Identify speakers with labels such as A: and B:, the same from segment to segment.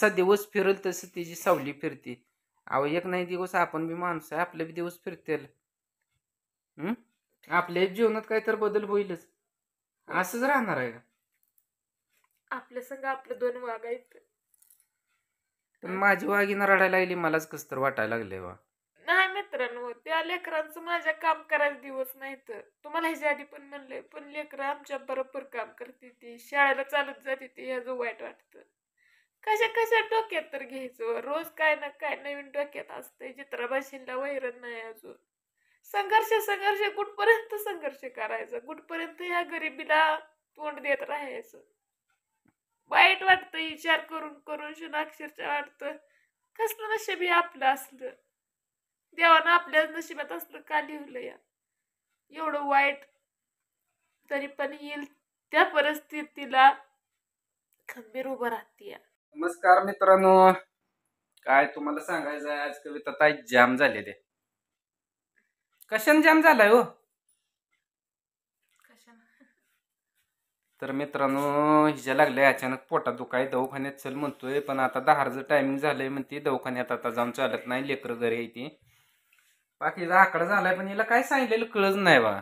A: जसा दिवस फिरेल तसं तिची सावली फिरते. अहो एक नाही दिवस आपण बी माणूस आहे, आपले बी दिवस फिरतील. आपल्या जीवनात काही तर बदल होईलच. असंच राहणार आहे का?
B: आपल्या संग आपलं दोन वागायचं.
A: पण माझी वाघिणं रडायला लागली, मलाच कस तर वाटायला लागलंय बा.
B: नाही मित्रांनो, त्या लेकरांचं माझ्या काम करायला दिवस नाही तर तुम्हाला ह्याच्या आधी पण म्हणले, पण लेकरं आमच्या बरोबर काम करते ती, शाळेला चालत जाते ती, ह्याचं वाईट वाटतं. कशा कशा डोक्यात तर घ्यायचं, रोज काय ना काय नवीन डोक्यात असतंय. चित्राबाशींना वैरण नाही अजून. संघर्ष कुठपर्यंत संघर्ष करायचा, कुठपर्यंत ह्या गरिबीला तोंड देत राहायचं. वाईट वाटतं विचार करून करून शुन अक्षरशः वाटतं कसलं नशीब हे आपलं असलं. देवानं आपल्या नशिबात असलं का लिहिलं या एवढं वाईट, तरी पण येईल त्या परिस्थितीला खंबीर उभं राहते.
A: नमस्कार मित्रांनो, काय तुम्हाला सांगायचं आहे, आज कविता ताई जाम झाले ते. कशाने जाम झालाय हो? तर मित्रांनो, हिच्या लागले अचानक पोटात दुखाय, दवाखान्यात चल म्हणतोय, पण आता 10चं टायमिंग झालंय म्हणते, दवाखान्यात आता जाऊन चालत नाही, लेकरं घरी येते. बाकीचा आकडा झालाय, पण हिला काय सांगितलेलं कळच नाही बा.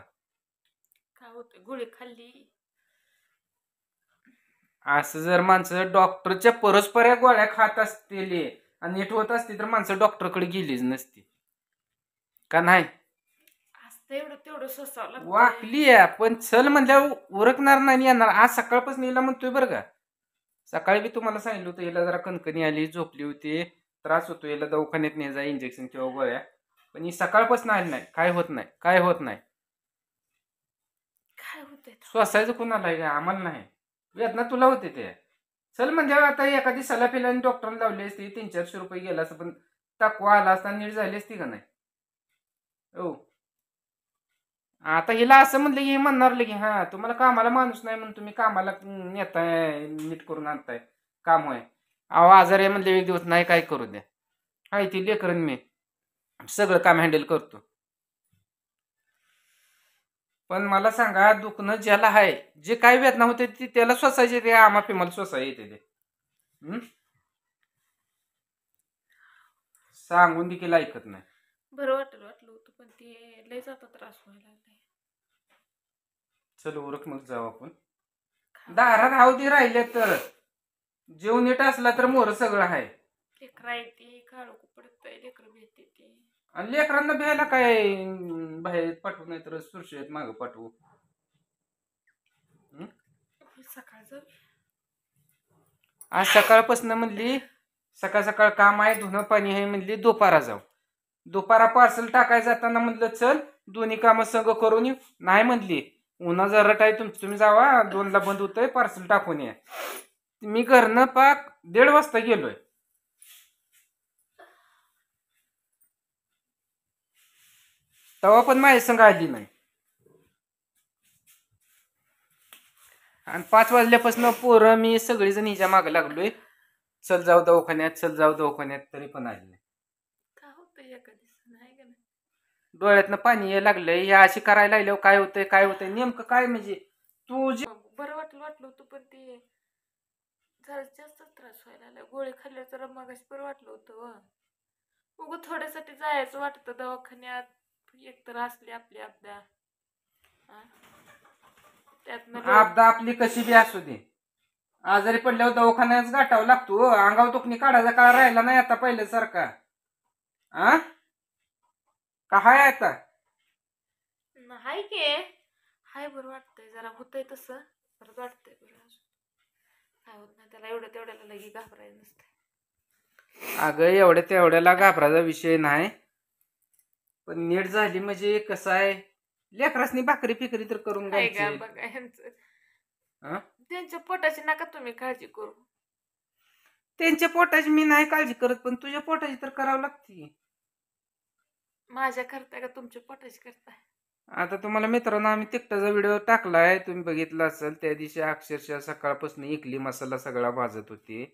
B: काय होतं, गोळी खाल्ली.
A: असं जर माणसं डॉक्टरच्या परस्पर गोळ्या खात असतील आणि नीट होत असती तर माणसं डॉक्टरकडे गेलीच नसती का नाही?
B: एवढं तेवढं सोसावं लागतं.
A: वाकली आहे पण चल म्हणल्यावर उरकणार नाही येणार. आज सकाळपासून हिला म्हणतोय बरं का, सकाळी बी तुम्हाला सांगितलं होतं, हिला जरा कणकणी आली, झोपली होती, त्रास होतो, हिला दवाखान्यात नाही जा, इंजेक्शन किंवा गोळ्या. पण ही सकाळपासून आली नाही, काय होत नाही, काय होत नाही.
B: काय होतंय
A: स्वसायचं कुणाला आहे का? आम्हाला नाही. वेदना तुला होते ते. चल म्हणजे आता एखादी सलाफिलाने डॉक्टरला लावली असती, 300-400 रुपये गेला असं, पण तकवा आला असता, नीट झाली असती का नाही हो? आता हिला असं म्हणलं की म्हणणार की हा तुम्हाला कामाला माणूस नाही म्हणून तुम्ही कामाला नेताय, नीट करून आणताय, काम होय. अहो आजार आहे म्हणले एक दिवस नाही, काय करू द्या, हाय ती लेकरन मी सगळं काम हँडल करतो. पण मला सांगा, दुखणं ज्याला आहे, जे काय वेदना होते ती त्याला स्वसायचे, ते आम्हा पिमाला स्वसाय येते ते. सांगून देखील ऐकत नाही.
B: बरं वाटलं होतं, पण ते लय जाता त्रास व्हायला लागलाय.
A: चल उरक मग जाऊ आपण. दारात हावदी राहिले तर जेव नीट असला तर मोर सगळं आहे.
B: लेकरं आहे ती, काळू पडतंय, लेकरं भेटते ती.
A: आणि लेकरांना भ्यायला काय बाहेर पाठवू, नाही तर सुरक्षित मागं पाठवू.
B: सकाळचं
A: आज सकाळपासून म्हणली, सकाळ सकाळ काम आहे, धुणं पाणी आहे म्हणली, दुपारा जाऊ. दुपारा पार्सल टाकाय जाताना म्हणलं चल दोन्ही कामं संग करून येऊ, नाही म्हणली, उन्हा जरट आहे, तुम्ही जावा, 2ला बंद होतंय, पार्सल टाकून या. मी घरनं पाक 1:30 वाजता गेलोय. तेव्हा पण माझ्या संग आली नाही. आणि 5 वाजल्यापासून पोरं मी सगळेजण हिच्या मागे लागलोय, चल जाऊ दवाखान्यात, चल जाऊ दवाखान्यात, तरी पण आली नाही.
B: काय होतंय एका दिवसानं, आहे का नाही?
A: डोळ्यातनं पाणी यायला लागलंय. हे अशी करायला लागल्यावर काय होतंय, काय होतंय नेमकं काय, म्हणजे तू जे
B: बरं वाटलं होतं, पण ते जरा जास्त त्रास व्हायला लागला. गोळी खाल्ल्या जरा मगाशी बरं वाटलं होतं. उगं थोड्यासाठी जायचं वाटतं दवाखान्यात, एकतर असली आपली आपदा.
A: आपदा आपली कशी बी असू दे, आजारी पडल्यावर दवाखान्यात गाठावं लागतो. अंगावर तुकणी काढायचा काळ राहिला नाही आता पहिल्यासारखा. का हाय आता?
B: हाय की हाय, बरं वाटतंय, जरा होतंय तसं बरं वाटतंय. बरं अजून काय होत नाही त्याला, एवढ्या तेवढ्याला लगी घाबरायचं नसतंय.
A: अगं एवढ्या तेवढ्याला घाबरायचा विषय नाही, पण नीट झाली म्हणजे कसं आहे, लेकरासनी भाकरी फिकरी तर करून
B: काय का
A: घालची.
B: बघा ह्यांचं, त्यांच्या पोटाची नका तुम्ही काळजी करू.
A: त्यांच्या पोटाची मी नाही काळजी करत, पण तुझ्या पोटाची तर करावं लागते.
B: माझ्या करताय का तुमच्या पोटाची करताय?
A: आता तुम्हाला मित्रांनो आम्ही तिकटाचा व्हिडिओ टाकलाय, तुम्ही बघितला असेल. त्या दिवशी अक्षरशः सकाळपासून इडली मसाला सगळा भाजत होती,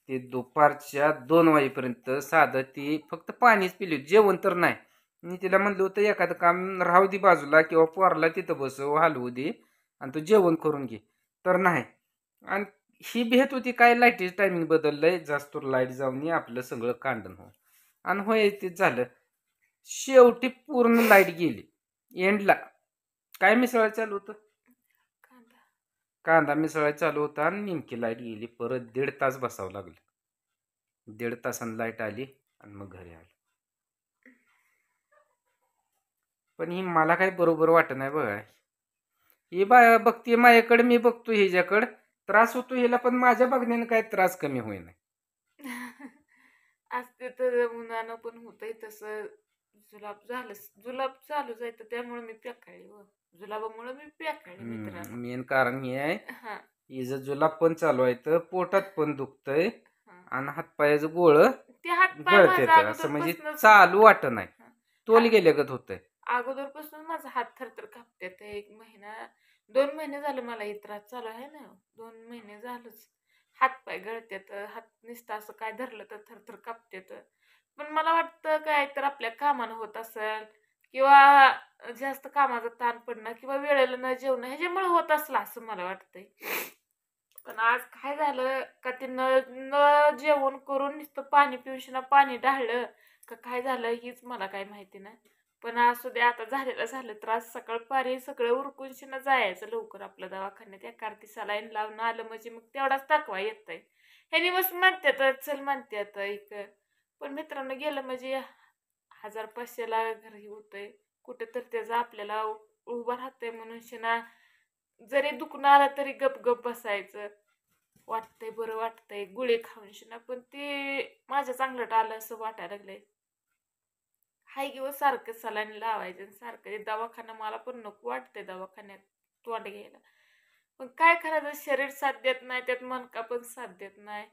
A: ते दुपारच्या 2 वाजेपर्यंत साधं ती फक्त पाणीच पिली, जेवण तर नाही. मी तिला म्हणलं होतं एखादं काम राहू दे बाजूला, किंवा पोरला तिथं बसव, हलवू दे आणि तू जेवण करून घे, तर नाही. आणि ही भेट होती काय लाईटीचं टायमिंग बदललंय जास्त लाईट जाऊन आपलं सगळं कांडण हो आणि होय ते झालं. शेवटी पूर्ण लाईट गेली एंडला. काय मिसळायला चालू होतं?
B: कांदा.
A: कांदा मिसळायला चालू होता आणि नेमकी लाईट गेली. परत 1.5 तास बसावं लागलं. 1.5 तासानं लाईट आली आणि मग घरी आलो. पण ही मला काही बरोबर वाटत नाही बघा. ही बघते माझ्याकडे, मी बघतो ह्याच्याकडे त्रास होतो हिला, पण माझ्या बघण्याने काही त्रास कमी होईना.
B: असते तर उन्हानं पण होतंय तसं. जुलाब चालू जायचं त्यामुळे मी पेकाळली व जुलाबामुळे मी पेकाळली मित्रांनो.
A: मेन कारण हे आहे,
B: हा
A: हिचं जुलाब पण चालू आहे तर पोटात पण दुखतंय
B: हा
A: आणि हातपायाचं गोळ
B: ते हातपाय
A: गळत
B: माझा
A: येतं. असं म्हणजे
B: अगोदरपासूनच
A: चालू वाटत नाही,
B: हा.
A: तोल गेल्यागत होतंय.
B: अगोदरपासून माझा हात थरथर कापतात. 1 महिना 2 महिने झालं मला हे त्रास चालू आहे ना. 2 महिने झालंच. हातपाय गळत्यात, हात नुसतं असं काय धरलं तर थरथर कापतात. पण मला वाटतं काय तर आपल्या कामानं होत असेल किंवा जास्त कामाचा ताण पडणं किंवा वेळेला न जेवणं ह्याच्यामुळे होत असलं असं मला वाटतंय. पण आज काय झालं का ते न न जेवण करून नुसतं पाणी पिऊन पाणी ढाळलं का काय झालं हीच मला काय माहिती नाही. पण असू दे, आता झालं त्रास. सकाळपारी सगळं उरकून शिना जायचं लवकर आपल्या दवाखान्यात. एका सलाईन लावून आलं म्हणजे मग तेवढाच दाखवा येतंय. ह्यानी बस म्हणतात चल म्हणतात एक. पण मित्रांनो गेलं म्हणजे 1500ला घरी होतंय. कुठं तर त्याचं आपल्याला उभं राहतंय म्हणून शिना जरी दुखणं आलं तरी गप गप बसायचं. वाटतंय बरं वाटतंय गुळे खाऊन शिना, पण ते माझ्या चांगलं आलं असं वाटायला लागलंय. हाय किंवा सारखं सलाईन लावायचं आणि सारखं ते दवाखाना मला पण नको वाटतंय दवाखान्यात तोंड घ्यायला. पण काय करायचं, शरीर साथ देत नाही, त्यात मनका पण साथ देत नाही.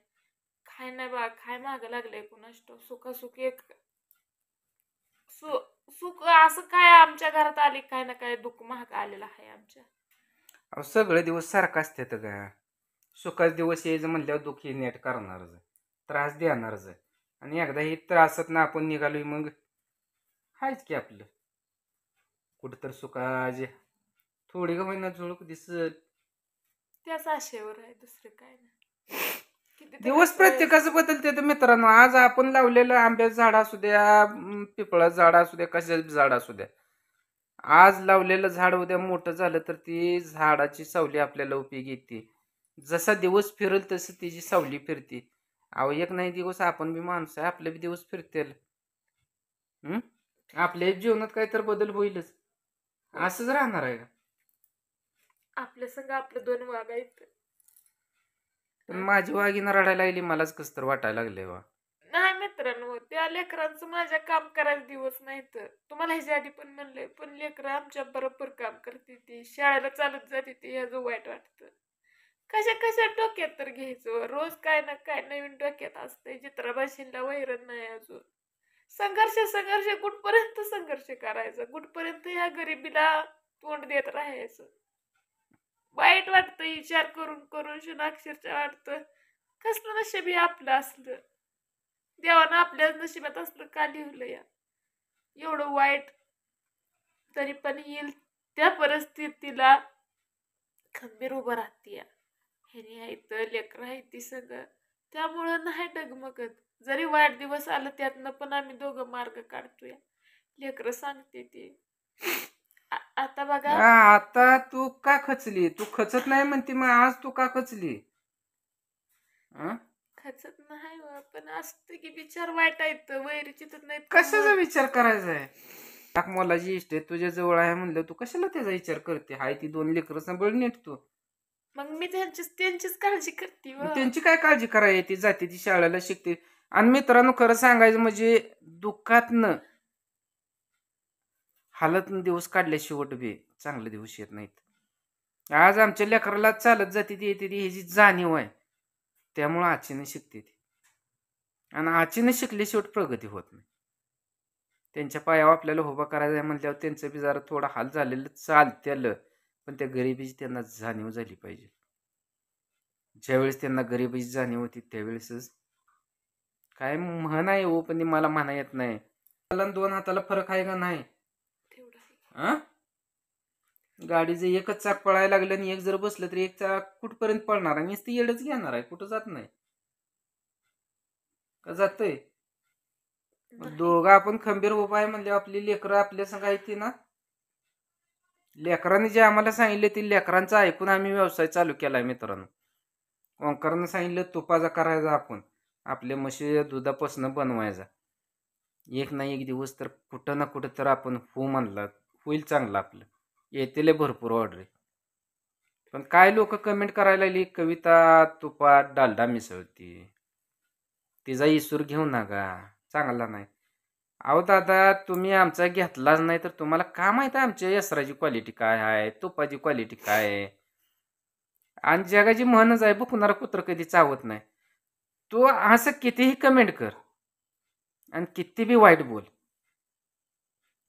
B: काय नाही बा, काय मागं लागलंय कुणास ठाऊक. सुखासुखी एक सुख असं काय आमच्या घरात आली काय ना काय दुःख महाग आलेलं आहे आमच्या.
A: अहो सगळे दिवस सारखं असतात का? सुखाचे दिवस यायचं म्हणल्यावर दुःख हे नेट करणारच आहे, त्रास देणारच आहे. आणि एकदा ही त्रासात ना आपण निघालोय मग हायच की आपलं कुठं तर सुखाचे थोडी का होईना झुळूक दिसत.
B: त्याच आशेवर आहे, दुसरं काय नाही. कितीतरी
A: दिवस
B: असं
A: प्रत्येकाचं बदलते तर मित्रांनो. आज आपण लावलेलं आंब्याचं झाड असू द्या, पिपळाचं झाड असू द्या, कशाचं झाड असू द्या, आज लावलेलं झाड उद्या मोठं झालं तर ती झाडाची सावली आपल्याला उपयोगी येते. जसा दिवस फिरेल तसं तिची सावली फिरते. अहो एक नाही दिवस आपण बी माणसं आहे, आपले बी दिवस फिरतील. आपल्या जीवनात काही तर बदल होईलच. असंच राहणार आहे का?
B: आपल्या संग आपलं 2 वागायचं.
A: पण माझी वाघिणं रडायला लागली, मलाच कसं तर वाटायला लागले बा.
B: नाही मित्रांनो, त्या लेकरांचं माझ्या काम करायला दिवस नाहीत. तुम्हाला ह्याच्या आधी पण म्हणलंय, पण लेकरं आमच्या बरोबर काम करते ती, शाळेला चालत जाते ती, ह्याचं वाईट वाटतं. कशा कशा डोक्यात तर घ्यायचं, रोज काय ना काय नवीन डोक्यात असतंय. चित्राबाशीला वैरण नाही अजून. संघर्ष कुठपर्यंत संघर्ष करायचा, कुठपर्यंत ह्या गरिबीला तोंड देत राहायचं. वाईट वाटतं विचार करून करून शिना अक्षरशः वाटतं कसलं नशीब हे आपलं असलं. देवानं आपल्या नशिबात असलं का लिहिलं या एवढं वाईट. तरी पण येईल त्या परिस्थितीला खंबीर उभं राहते. ह्यानी आहे तर लेकरं आहे ती सगळं, त्यामुळं नाही डगमगत. जरी वाईट दिवस आलं त्यातनं पण आम्ही दोघं मार्ग काढतोय. लेकरं सांगते ती. आता बघा,
A: आता तू का खचली? तू खचत नाही म्हणते, मग आज तू का खचली?
B: खचत नाही हो, पण असतं की विचार वाईट आहेत, वैरीची तर नाही
A: कशाचा विचार करायचा आहे? टाक मोलाची इष्ट तुझ्या जवळ आहे म्हणलं, तू कशाला त्याचा विचार करते? हाय ती 2 लेकरं सांभाळ नीट तू.
B: मग मी त्यांचीच काळजी करते व.
A: त्यांची काय काळजी करायची? ती जाते ती शाळेला शिकते. आणि मित्रांनो खरं सांगायचं म्हणजे दुःखातनं हालतनं दिवस काढल्या शेवट बी चांगले दिवस येत नाहीत. आज आमच्या लेकराला चालत जाते ती येते ती ह्याची जाणीव आहे, त्यामुळं आचीनं शिकते ती. आणि आचीनं शिकली शेवट प्रगती होत नाही. त्यांच्या पायावर आपल्याला उभा करायचं आहे म्हणल्यावर त्यांचं बी जरा थोडं हाल झालेलं चालतेलं, पण त्या गरिबीची त्यांना जाणीव झाली पाहिजे. ज्यावेळेस त्यांना गरिबीची जाणीव होती त्यावेळेसच काय म्हण आहे हो, पण मला म्हणा येत नाही. मला 2 हाताला फरक आहे का नाही?
B: तेवढं आहे.
A: गाडीचं एकच चाक पळायला लागलं आणि एक जर बसलं तर एक चाक कुठपर्यंत पळणार आणि नुसती येडच घेणार आहे, कुठं जात नाही का जातंय.
B: नाही.
A: दोघं आपण खंबीर उभा आहे म्हणजे आपली लेकरं आपल्या संग आहेत ती ना. लेकरांनी जे आम्हाला सांगितले ते लेकरांचं ऐकून आम्ही व्यवसाय चालू केलाय मित्रांनो. ओंकारनं सांगितलं तुपाचा करायचा आपण, आपल्या म्हशी दुधापासून बनवायचा. एक ना एक दिवस तर कुठं ना कुठं तर आपण हो म्हणला होईल चांगलं आपलं. येतील भरपूर ऑर्डर. पण काय लोक कमेंट करायला लागली, कविता तुपात डालडा मिसळती, तिचा इसूर घेऊ नका, चांगला नाही. अहो दादा, तुम्ही आमचा घेतलाच नाही तर तुम्हाला काय माहिती आहे आमच्या यसराची क्वालिटी काय आहे, तुपाची क्वालिटी काय आहे. आणि जगाची म्हणच आहे, बुकणारा कुत्र कधी चावत नाही. तू असं कितीही कमेंट कर आणि किती बी वाईट बोल,